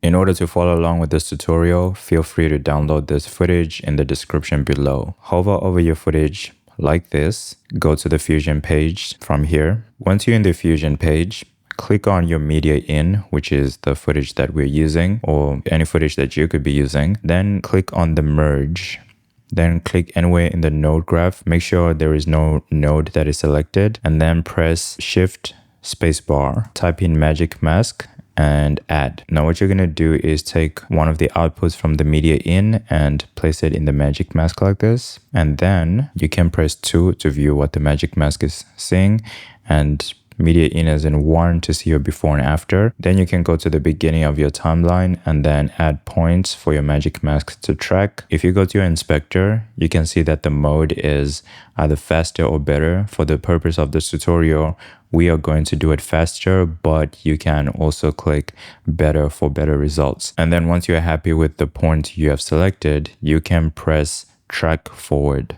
In order to follow along with this tutorial, feel free to download this footage in the description below. Hover over your footage like this, go to the Fusion page from here. Once you're in the Fusion page, click on your media in, which is the footage that we're using or any footage that you could be using. Then click on the merge. Then click anywhere in the node graph. Make sure there is no node that is selected, and then press Shift spacebar. Type in magic mask and add. Now what you're going to do is take one of the outputs from the media in and place it in the magic mask like this. And then you can press 2 to view what the magic mask is seeing, and media in as in 1 to see your before and after. Then you can go to the beginning of your timeline and then add points for your magic mask to track. If you go to your inspector, you can see that the mode is either faster or better. For the purpose of this tutorial, we are going to do it faster, but you can also click better for better results. And then once you're happy with the point you have selected, you can press track forward.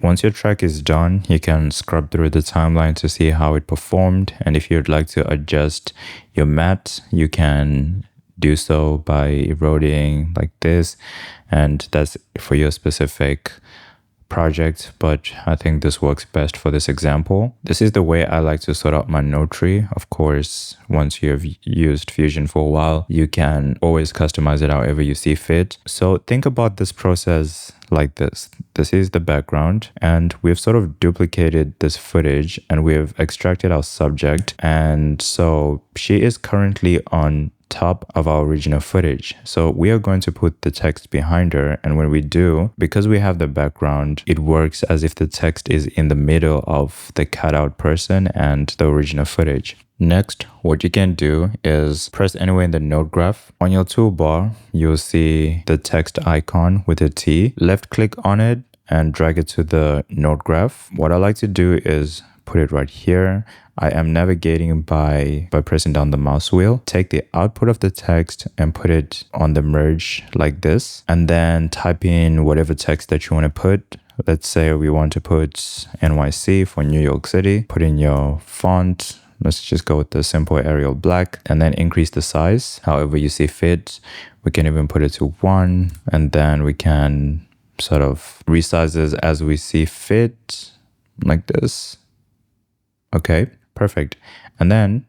Once your track is done, you can scrub through the timeline to see how it performed. And if you'd like to adjust your matte, you can do so by eroding like this. And that's for your specific project, but I think this works best for this example. This is the way I like to sort out my node tree. Of course, once you have used Fusion for a while, you can always customize it however you see fit. So think about this process like this. This is the background, and we've sort of duplicated this footage and we've extracted our subject. And so she is currently on top of our original footage. So we are going to put the text behind her, and when we do, because we have the background, it works as if the text is in the middle of the cutout person and the original footage. Next, what you can do is press anywhere in the node graph. On your toolbar, you'll see the text icon with a T. Left click on it and drag it to the node graph. What I like to do is put it right here. I am navigating by pressing down the mouse wheel. Take the output of the text and put it on the merge like this, and then type in whatever text that you want to put. Let's say we want to put NYC for New York City. Put in your font. Let's just go with the simple Arial black, and then increase the size however you see fit. We can even put it to 1, and then we can sort of resize this as we see fit like this. Okay, perfect. And then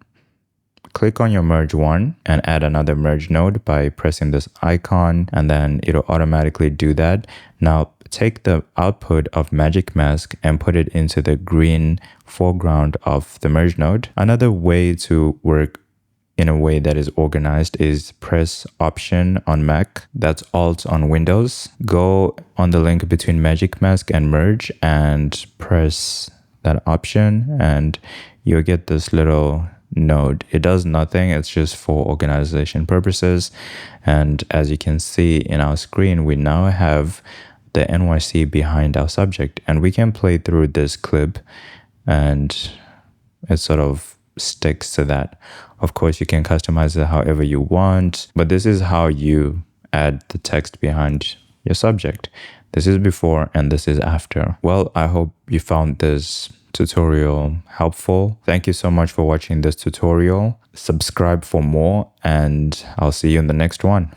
click on your merge one and add another merge node by pressing this icon, and then it'll automatically do that. Now take the output of magic mask and put it into the green foreground of the merge node. Another way to work in a way that is organized is press Option on Mac, that's Alt on Windows. Go on the link between magic mask and merge and press that option, and you'll get this little node. It does nothing, it's just for organization purposes. And as you can see in our screen, we now have the NYC behind our subject, and we can play through this clip and it sort of sticks to that. Of course, you can customize it however you want, but this is how you add the text behind your subject. This is before and this is after. Well, I hope you found this tutorial helpful. Thank you so much for watching this tutorial. Subscribe for more, and I'll see you in the next one.